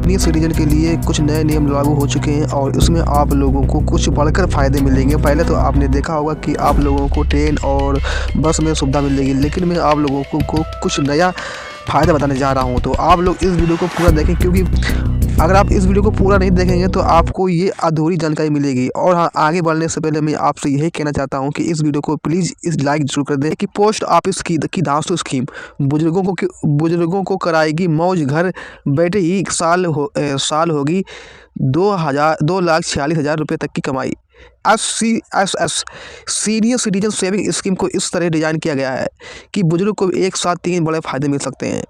Senior citizen के लिए कुछ नए नियम लागू हो चुके हैं और इसमें आप लोगों को कुछ बढ़कर फ़ायदे मिलेंगे। पहले तो आपने देखा होगा कि आप लोगों को ट्रेन और बस में सुविधा मिलेगी, लेकिन मैं आप लोगों को कुछ नया फ़ायदा बताने जा रहा हूं। तो आप लोग इस वीडियो को पूरा देखें, क्योंकि अगर आप इस वीडियो को पूरा नहीं देखेंगे तो आपको ये अधूरी जानकारी मिलेगी। और हाँ, आगे बढ़ने से पहले मैं आपसे यही कहना चाहता हूँ कि इस वीडियो को प्लीज़ इस लाइक जरूर कर दें कि पोस्ट ऑफिस की धांसू स्कीम बुजुर्गों को कराएगी मौज, घर बैठे ही साल होगी 2,46,000 रुपये तक की कमाई। SCSS senior citizen saving scheme को इस तरह डिज़ाइन किया गया है कि बुजुर्ग को एक साथ 3 बड़े फ़ायदे मिल सकते हैं।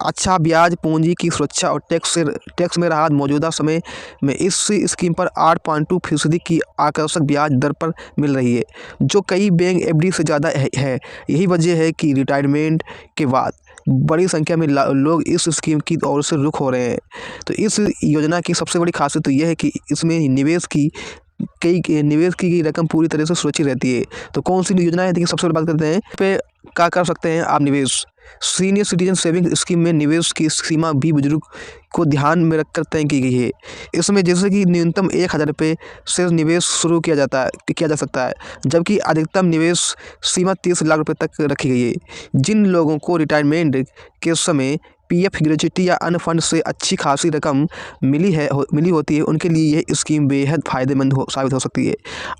अच्छा ब्याज, पूंजी की सुरक्षा और टैक्स में राहत। मौजूदा समय में इस स्कीम पर 8.2% की आकर्षक ब्याज दर पर मिल रही है, जो कई बैंक एफडी से ज़्यादा है। यही वजह है कि रिटायरमेंट के बाद बड़ी संख्या में लोग इस स्कीम की ओर से रुख हो रहे हैं। तो इस योजना की सबसे बड़ी खासियत तो यह है कि इसमें निवेश की गई रकम पूरी तरह से सुरक्षित रहती है। तो कौन सी योजना है, देखिए सबसे पहले बात करते हैं पे क्या कर सकते हैं आप निवेश। सीनियर सिटीजन सेविंग स्कीम में निवेश की सीमा भी बुजुर्ग को ध्यान में रखकर तय की गई है। इसमें जैसे कि न्यूनतम 1,000 रुपये से निवेश शुरू किया जा सकता है, जबकि अधिकतम निवेश सीमा 30 लाख रुपये तक रखी गई है। जिन लोगों को रिटायरमेंट के समय पीएफ, ग्रेच्युटी या अन्य फंड से अच्छी खासी रकम मिली होती है, उनके लिए यह स्कीम बेहद फ़ायदेमंद साबित हो सकती है।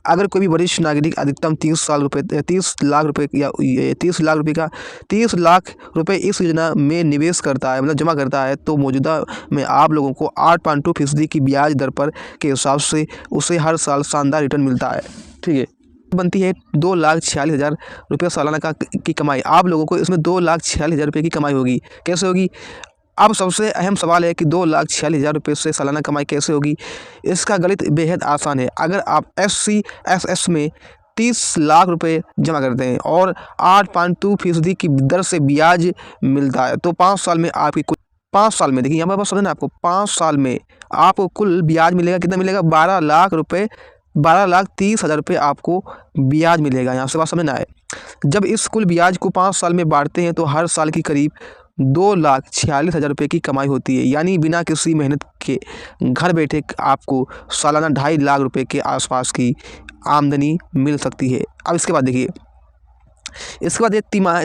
अगर कोई भी वरिष्ठ नागरिक अधिकतम 30 लाख रुपए इस योजना में निवेश करता है, मतलब जमा करता है, तो मौजूदा में आप लोगों को 8.2% की ब्याज दर पर के हिसाब से उसे हर साल शानदार रिटर्न मिलता है। ठीक है, बनती है 2,46,000 रुपये सालाना की कमाई। आप लोगों को इसमें 2,46,000 रुपये की कमाई होगी। कैसे होगी? अब सबसे अहम सवाल है कि 2,46,000 रुपये से सालाना कमाई कैसे होगी। इसका गणित बेहद आसान है। अगर आप SCSS में 30 लाख रुपये जमा करते हैं और 8.2% की दर से ब्याज मिलता है, तो 5 साल में आपकी 5 साल में, देखिए यहाँ पर बस समझना आपको, 5 साल में आपको कुल ब्याज मिलेगा। कितना मिलेगा? 12,30,000 रुपये आपको ब्याज मिलेगा। यहाँ से बात समझना है। जब इस कुल ब्याज को 5 साल में बांटते हैं तो हर साल की करीब 2,46,000 रुपये की कमाई होती है। यानी बिना किसी मेहनत के घर बैठे आपको सालाना 2.5 लाख रुपये के आसपास की आमदनी मिल सकती है। अब इसके बाद देखिए, इसके बाद एक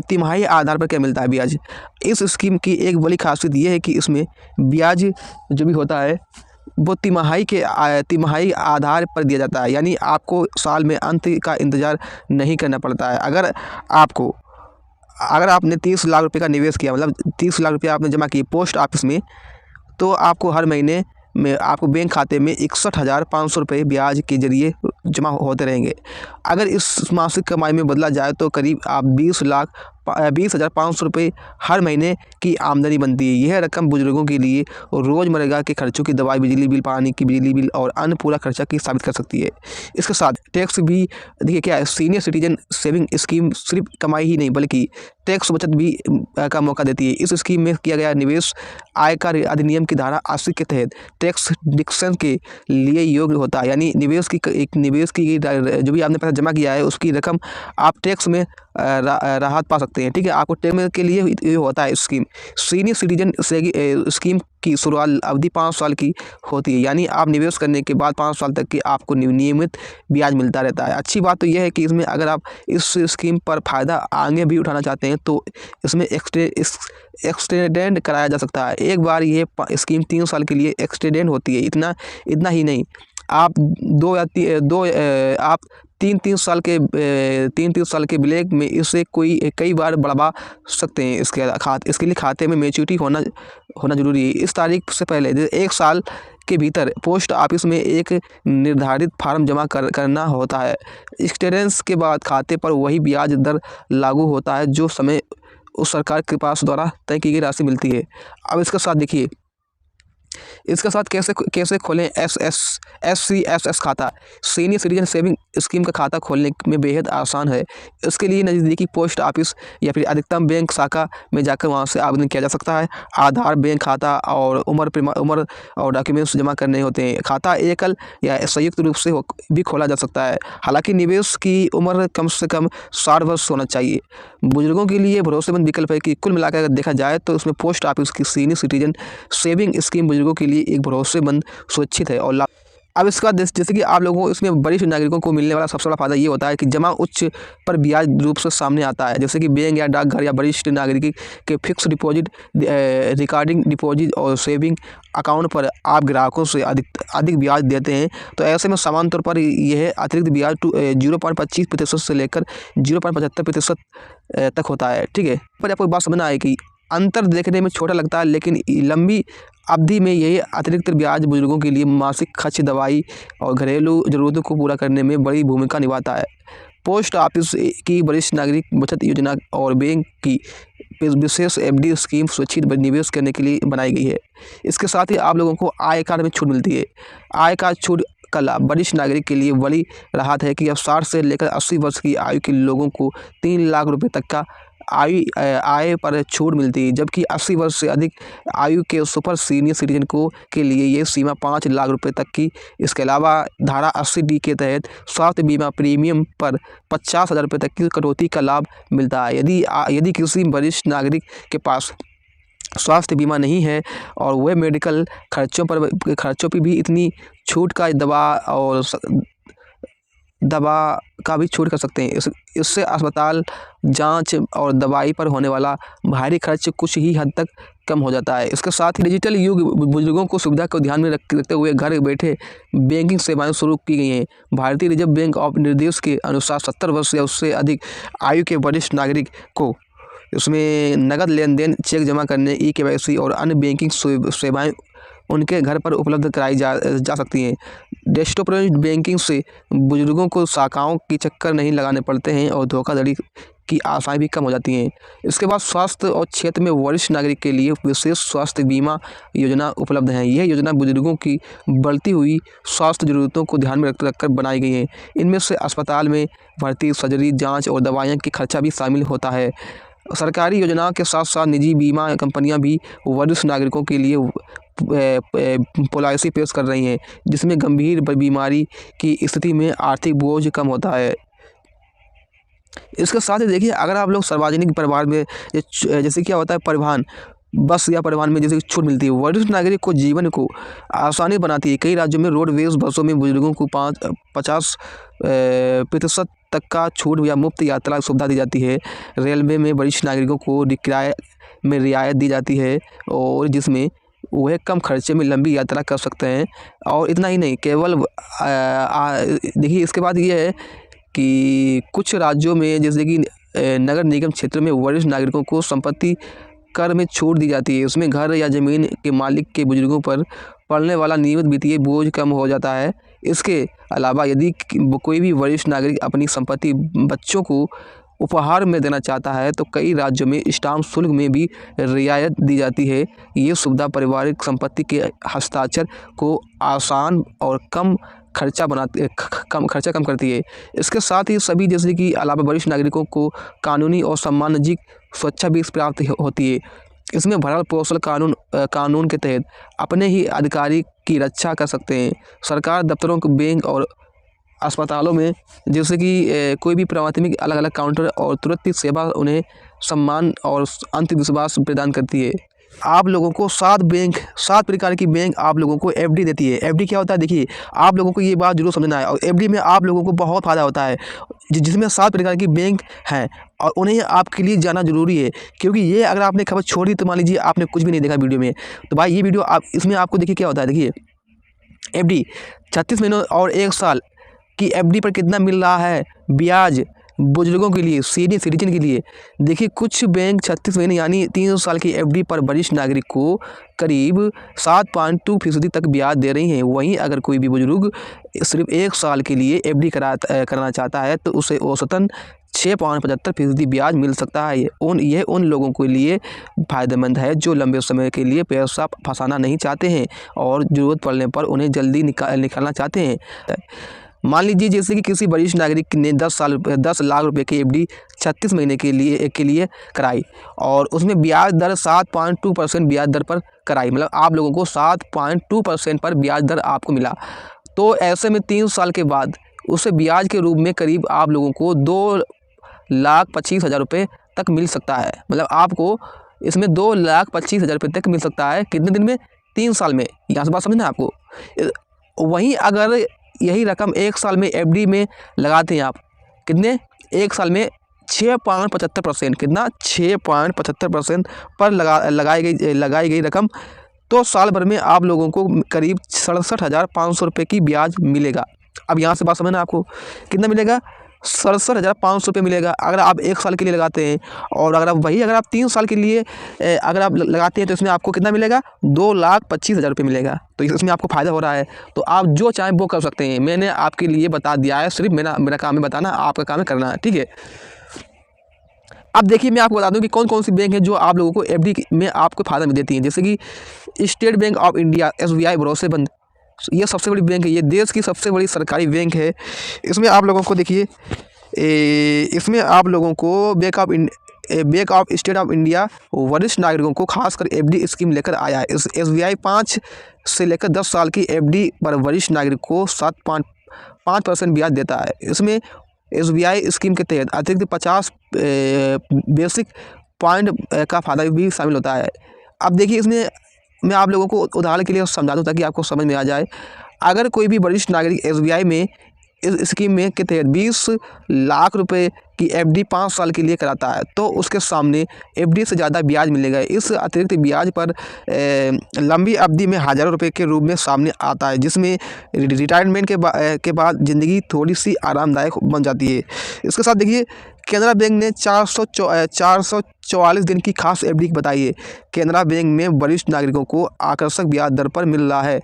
तिमाही आधार पर क्या मिलता है ब्याज। इस स्कीम की एक बड़ी खासियत यह है कि इसमें ब्याज जो भी होता है वो तिमाही आधार पर दिया जाता है। यानी आपको साल में अंत का इंतज़ार नहीं करना पड़ता है। अगर आपने 30 लाख रुपये का निवेश किया, मतलब 30 लाख रुपये आपने जमा किए पोस्ट ऑफिस में, तो आपको हर महीने में आपको बैंक खाते में 61,500 रुपये ब्याज के जरिए जमा होते रहेंगे। अगर इस मासिक कमाई में बदला जाए तो करीब आप 20,500 रुपये हर महीने की आमदनी बनती है। यह रकम बुजुर्गों के लिए रोज़मर्रा के खर्चों की दवाई, बिजली बिल, पानी की बिजली बिल और अन्य पूरा खर्चा की साबित कर सकती है। इसके साथ टैक्स भी देखिए क्या है, सीनियर सिटीजन सेविंग स्कीम सिर्फ कमाई ही नहीं बल्कि टैक्स बचत भी का मौका देती है। इस स्कीम में किया गया निवेश आयकर अधिनियम की धारा 80 के तहत टैक्स डिडक्शन के लिए योग्य होता है। यानी निवेश की जो भी आपने पैसा जमा किया है उसकी रकम आप टैक्स में राहत पा सकते हैं। ठीक है, आपको टैक्स के लिए ये होता है स्कीम। सीनियर सिटीजन स्कीम की शुरुआत अवधि 5 साल की होती है। यानी आप निवेश करने के बाद 5 साल तक की आपको नियमित ब्याज मिलता रहता है। अच्छी बात तो यह है कि इसमें अगर आप इस स्कीम पर फ़ायदा आगे भी उठाना चाहते हैं तो इसमें एक्सटेंडेंट कराया जा सकता है। एक बार ये स्कीम 3 साल के लिए एक्सटेंडेंट होती है। इतना ही नहीं, आप 3 साल के ब्लैक में इसे कई बार बढ़वा सकते हैं। इसके लिए खाते में मैच्योरिटी होना जरूरी है। इस तारीख से पहले 1 साल के भीतर पोस्ट ऑफिस में एक निर्धारित फार्म जमा करना होता है। एक्सटेंडेंस के बाद खाते पर वही ब्याज दर लागू होता है जो समय उस सरकार के पास द्वारा तय की गई राशि मिलती है। अब इसके साथ देखिए, इसके साथ कैसे खोलें SCSS खाता। सीनियर सिटीजन सेविंग स्कीम का खाता खोलने में बेहद आसान है। इसके लिए नज़दीकी पोस्ट ऑफिस या फिर अधिकतम बैंक शाखा में जाकर वहां से आवेदन किया जा सकता है। आधार, बैंक खाता और उम्र और डॉक्यूमेंट्स जमा करने होते हैं। खाता एकल या संयुक्त रूप से भी खोला जा सकता है। हालांकि निवेश की उम्र कम से कम 60 वर्ष होना चाहिए। बुजुर्गों के लिए भरोसेमंद विकल्प है कि कुल मिलाकर अगर देखा जाए तो इसमें पोस्ट ऑफिस की सीनियर सिटीजन सेविंग स्कीम बुजुर्गों के लिए लिए एक भरोसेमंद, सुरक्षित है और लाभ। अब इसका जैसे कि आप लोगों को इसमें वरिष्ठ नागरिकों को मिलने वाला सबसे बड़ा फायदा ये होता है कि जमा उच्च पर ब्याज रूप से सामने आता है, जैसे कि बैंक या डाकघर या वरिष्ठ नागरिक के फिक्स डिपॉजिट, रिकरिंग डिपॉजिट और सेविंग अकाउंट पर आप ग्राहकों से अधिक ब्याज देते हैं। तो ऐसे में सामान्य तौर पर यह अतिरिक्त ब्याज 0.25% से लेकर 0.75% तक होता है। ठीक है, पर आपको बात समझना है कि अंतर देखने में छोटा लगता है, लेकिन लंबी अवधि में यही अतिरिक्त ब्याज बुजुर्गों के लिए मासिक खर्च, दवाई और घरेलू ज़रूरतों को पूरा करने में बड़ी भूमिका निभाता है। पोस्ट ऑफिस की वरिष्ठ नागरिक बचत योजना और बैंक की विशेष एफडी स्कीम सुरक्षित निवेश करने के लिए बनाई गई है। इसके साथ ही आप लोगों को आय कर में छूट मिलती है। आय का छूट का लाभ वरिष्ठ नागरिक के लिए बड़ी राहत है कि अब 60 से लेकर 80 वर्ष की आयु के लोगों को 3 लाख रुपये तक का आय पर छूट मिलती है, जबकि 80 वर्ष से अधिक आयु के सुपर सीनियर सिटीजन के लिए ये सीमा 5 लाख रुपए तक की। इसके अलावा धारा 80D के तहत स्वास्थ्य बीमा प्रीमियम पर 50,000 रुपये तक की कटौती का लाभ मिलता है। यदि किसी वरिष्ठ नागरिक के पास स्वास्थ्य बीमा नहीं है और वह मेडिकल खर्चों पर भी इतनी छूट का दवा का भी छूट कर सकते हैं। इससे अस्पताल जांच और दवाई पर होने वाला भारी खर्च कुछ ही हद तक कम हो जाता है। इसके साथ ही डिजिटल युग बुजुर्गों को सुविधा को ध्यान में रखते हुए घर बैठे बैंकिंग सेवाएं शुरू की गई हैं। भारतीय रिजर्व बैंक ऑफ निर्देश के अनुसार 70 वर्ष या उससे अधिक आयु के वरिष्ठ नागरिक को उसमें नगद लेन देन, चेक जमा करने, eKYC और अन्य बैंकिंग सेवाएं उनके घर पर उपलब्ध कराई जा सकती हैं। डेस्कटॉप बैंकिंग से बुजुर्गों को शाखाओं की चक्कर नहीं लगाने पड़ते हैं और धोखाधड़ी की आशाएं भी कम हो जाती हैं। इसके बाद स्वास्थ्य और क्षेत्र में वरिष्ठ नागरिक के लिए विशेष स्वास्थ्य बीमा योजना उपलब्ध है। यह योजना बुजुर्गों की बढ़ती हुई स्वास्थ्य जरूरतों को ध्यान में रखकर बनाई गई है। इनमें से अस्पताल में भर्ती, सर्जरी, जाँच और दवाइयाँ की खर्चा भी शामिल होता है। सरकारी योजनाओं के साथ साथ निजी बीमा कंपनियां भी वरिष्ठ नागरिकों के लिए पॉलिसी पेश कर रही हैं, जिसमें गंभीर बीमारी की स्थिति में आर्थिक बोझ कम होता है। इसके साथ ही देखिए, अगर आप लोग सार्वजनिक परिवहन में जैसे क्या होता है, परिवहन, बस या परिवहन में जैसे छूट मिलती है, वरिष्ठ नागरिक को जीवन को आसानी बनाती है। कई राज्यों में रोडवेज बसों में बुजुर्गों को 50% तक का छूट या मुफ्त यात्रा सुविधा दी जाती है। रेलवे में वरिष्ठ नागरिकों को किराए में रियायत दी जाती है और जिसमें वह कम खर्चे में लंबी यात्रा कर सकते हैं। और इतना ही नहीं, केवल देखिए इसके बाद ये है कि कुछ राज्यों में जैसे कि नगर निगम क्षेत्र में वरिष्ठ नागरिकों को संपत्ति कर में छूट दी जाती है। उसमें घर या ज़मीन के मालिक के बुजुर्गों पर पड़ने वाला नियमित वित्तीय बोझ कम हो जाता है। इसके अलावा यदि कोई भी वरिष्ठ नागरिक अपनी संपत्ति बच्चों को उपहार में देना चाहता है तो कई राज्यों में स्टाम्प शुल्क में भी रियायत दी जाती है। ये सुविधा पारिवारिक संपत्ति के हस्ताक्षर को आसान और कम खर्चा कम करती है। इसके साथ ही सभी जैसे कि अलावा वरिष्ठ नागरिकों को कानूनी और सम्मानजनक सुरक्षा भी प्राप्त होती है। इसमें भरण पोषण कानून के तहत अपने ही अधिकारी की रक्षा कर सकते हैं। सरकार दफ्तरों, बैंक और अस्पतालों में जैसे कि कोई भी प्राथमिक अलग अलग काउंटर और तुरंत सेवा उन्हें सम्मान और अंतविश्वास प्रदान करती है। आप लोगों को 7 प्रकार की बैंक आप लोगों को एफडी देती है। एफडी क्या होता है, देखिए आप लोगों को ये बात जरूर समझना है। और एफडी में आप लोगों को बहुत फ़ायदा होता है, जिसमें 7 प्रकार की बैंक हैं और उन्हें आपके लिए जाना जरूरी है। क्योंकि ये अगर आपने खबर छोड़ी तो मान लीजिए आपने कुछ भी नहीं देखा वीडियो में, तो भाई ये वीडियो इसमें आपको देखिए क्या होता है। देखिए एफडी 36 महीनों और 1 साल की एफडी पर कितना मिल रहा है ब्याज बुजुर्गों के लिए, सीनियर सिटीजन के लिए। देखिए कुछ बैंक 36 महीने यानी 3 साल की एफडी पर वरिष्ठ नागरिक को करीब 7.2% तक ब्याज दे रही हैं। वहीं अगर कोई भी बुजुर्ग सिर्फ 1 साल के लिए एफडी करना चाहता है तो उसे औसतन 6.75% ब्याज मिल सकता है। यह उन लोगों के लिए फ़ायदेमंद है जो लंबे समय के लिए पैसा फंसाना नहीं चाहते हैं और ज़रूरत पड़ने पर उन्हें जल्दी निकालना चाहते हैं। मान लीजिए जैसे कि किसी वरिष्ठ नागरिक ने 10 लाख रुपए की एफडी 36 महीने के लिए कराई और उसमें ब्याज दर 7.2% ब्याज दर पर कराई, मतलब आप लोगों को 7.2% पर ब्याज दर आपको मिला। तो ऐसे में 3 साल के बाद उसे ब्याज के रूप में करीब आप लोगों को 2,25,000 रुपये तक मिल सकता है। मतलब आपको इसमें 2,25,000 रुपये तक मिल सकता है। कितने दिन में? 3 साल में, यहाँ से बात समझना आपको। वहीं अगर यही रकम 1 साल में एफडी में लगाते हैं आप, कितने, 1 साल में 6.75%, कितना, 6.75% पर लगाई गई रकम, तो साल भर में आप लोगों को करीब 67,500 रुपये की ब्याज मिलेगा। अब यहाँ से बात समझना आपको, कितना मिलेगा, 67,500 रुपये मिलेगा अगर आप 1 साल के लिए लगाते हैं। और अगर आप 3 साल के लिए अगर आप लगाते हैं तो इसमें आपको कितना मिलेगा, 2,25,000 रुपये मिलेगा। तो इसमें आपको फ़ायदा हो रहा है, तो आप जो चाहें वो कर सकते हैं। मैंने आपके लिए बता दिया है, सिर्फ मेरा काम है बताना, आपका काम है करना, ठीक है। अब देखिए मैं आपको बता दूं कि कौन कौन सी बैंक है जो आप लोगों को एफडी में आपको फ़ायदा देती हैं। जैसे कि state bank of India, SBI भरोसेमंद, ये सबसे बड़ी बैंक है, ये देश की सबसे बड़ी सरकारी बैंक है। इसमें आप लोगों को देखिए, इसमें आप लोगों को bank of state of India वरिष्ठ नागरिकों को खासकर एफडी स्कीम लेकर आया है। इस SBI 5 से लेकर 10 साल की एफडी पर वरिष्ठ नागरिक को 7.5% ब्याज देता है। इसमें SBI स्कीम के तहत अतिरिक्त 50 बेसिक पॉइंट का फ़ायदा भी शामिल होता है। अब देखिए इसमें मैं आप लोगों को उदाहरण के लिए समझा दूँ ताकि आपको समझ में आ जाए। अगर कोई भी वरिष्ठ नागरिक SBI में इस स्कीम में के तहत 20 लाख रुपए की एफडी 5 साल के लिए कराता है तो उसके सामने एफडी से ज़्यादा ब्याज मिलेगा। इस अतिरिक्त ब्याज पर लंबी अवधि में हज़ारों रुपए के रूप में सामने आता है, जिसमें रिटायरमेंट के बाद ज़िंदगी थोड़ी सी आरामदायक बन जाती है। इसके साथ देखिए केनरा बैंक ने 444 दिन की खास एफडी बताई है। केनरा बैंक में वरिष्ठ नागरिकों को आकर्षक ब्याज दर पर मिल रहा है,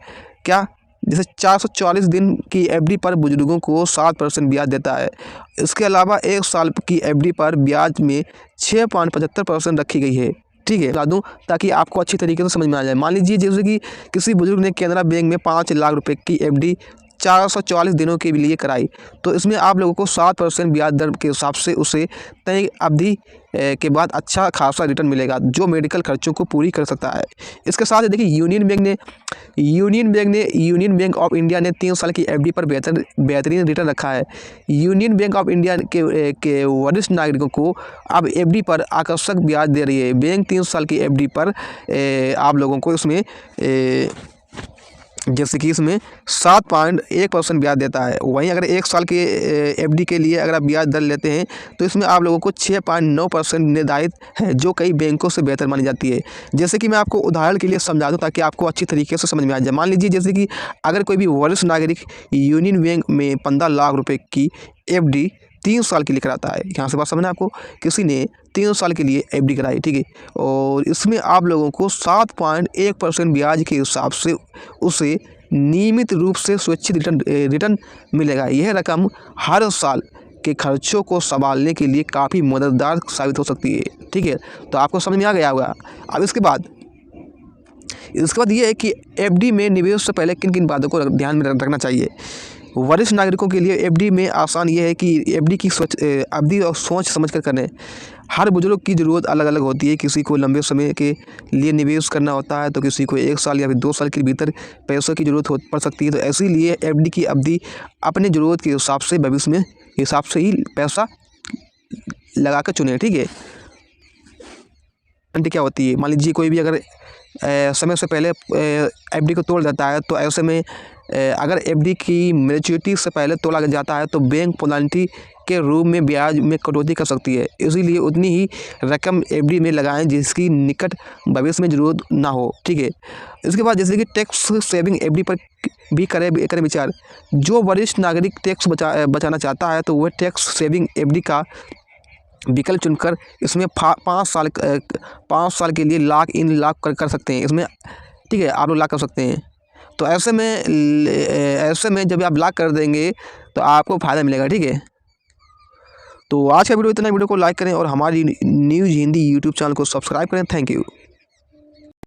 क्या, जैसे 444 दिन की एफडी पर बुजुर्गों को 7% ब्याज देता है। इसके अलावा 1 साल की एफडी पर ब्याज में 6.75% रखी गई है, ठीक है, बता दूँ ताकि आपको अच्छी तरीके से समझ में आ जाए। मान लीजिए जैसे कि किसी बुजुर्ग ने केनरा बैंक में 5 लाख रुपए की एफडी 444 दिनों के लिए कराई, तो इसमें आप लोगों को 7% ब्याज दर के हिसाब से उसे तय अवधि के बाद अच्छा खासा रिटर्न मिलेगा, जो मेडिकल खर्चों को पूरी कर सकता है। इसके साथ देखिए यूनियन बैंक ऑफ इंडिया ने 3 साल की एफडी पर बेहतरीन रिटर्न रखा है। यूनियन बैंक ऑफ इंडिया के वरिष्ठ नागरिकों को अब एफडी पर आकर्षक ब्याज दे रही है। बैंक 3 साल की एफडी पर आप लोगों को इसमें जैसे कि इसमें 7.1% ब्याज देता है। वहीं अगर 1 साल के एफडी के लिए अगर आप ब्याज दर लेते हैं तो इसमें आप लोगों को 6.9% निर्धारित है, जो कई बैंकों से बेहतर मानी जाती है। जैसे कि मैं आपको उदाहरण के लिए समझा दूं ताकि आपको अच्छी तरीके से समझ में आ जाए। मान लीजिए जैसे कि अगर कोई भी वरिष्ठ नागरिक यूनियन बैंक में 15 लाख रुपये की एफडी 3 साल के लिए कराता है, यहाँ से बात समझना आपको, किसी ने 3 साल के लिए एफडी कराई, ठीक है, और इसमें आप लोगों को 7.1% ब्याज के हिसाब से उसे नियमित रूप से सुरक्षित रिटर्न मिलेगा। यह रकम हर साल के खर्चों को संभालने के लिए काफ़ी मददगार साबित हो सकती है, ठीक है। तो आपको समझ में आ गया होगा। अब इसके बाद ये है कि एफडी में निवेश से पहले किन किन बातों को ध्यान में रखना चाहिए। वरिष्ठ नागरिकों के लिए एफडी में आसान यह है कि एफडी की अवधि और सोच समझ कर करें। हर बुजुर्ग की ज़रूरत अलग अलग होती है, किसी को लंबे समय के लिए निवेश करना होता है तो किसी को 1 साल या फिर 2 साल के भीतर पैसों की ज़रूरत पड़ सकती है। तो इसीलिए एफडी की अवधि अपने ज़रूरत के हिसाब से भविष्य में हिसाब से ही पैसा लगा कर चुने, ठीक है। क्या होती है, मान लीजिए कोई भी अगर समय से पहले एफडी को तोड़ देता है तो ऐसे में अगर एफडी की मैच्योरिटी से पहले तोड़ा जाता है तो बैंक पेनल्टी के रूप में ब्याज में कटौती कर सकती है। इसीलिए उतनी ही रकम एफडी में लगाएं जिसकी निकट भविष्य में ज़रूरत ना हो, ठीक है। इसके बाद जैसे कि टैक्स सेविंग एफडी पर भी करें विचार। जो वरिष्ठ नागरिक टैक्स बचाना चाहता है तो वह टैक्स सेविंग एफडी का विकल्प चुनकर इसमें 5 साल के लिए लॉक कर सकते हैं इसमें, ठीक है, आप लोग लॉक कर सकते हैं। तो ऐसे में जब आप लॉक कर देंगे तो आपको फ़ायदा मिलेगा, ठीक है। तो आज का वीडियो इतना, वीडियो को लाइक करें और हमारी न्यूज़ हिंदी यूट्यूब चैनल को सब्सक्राइब करें। Thank you.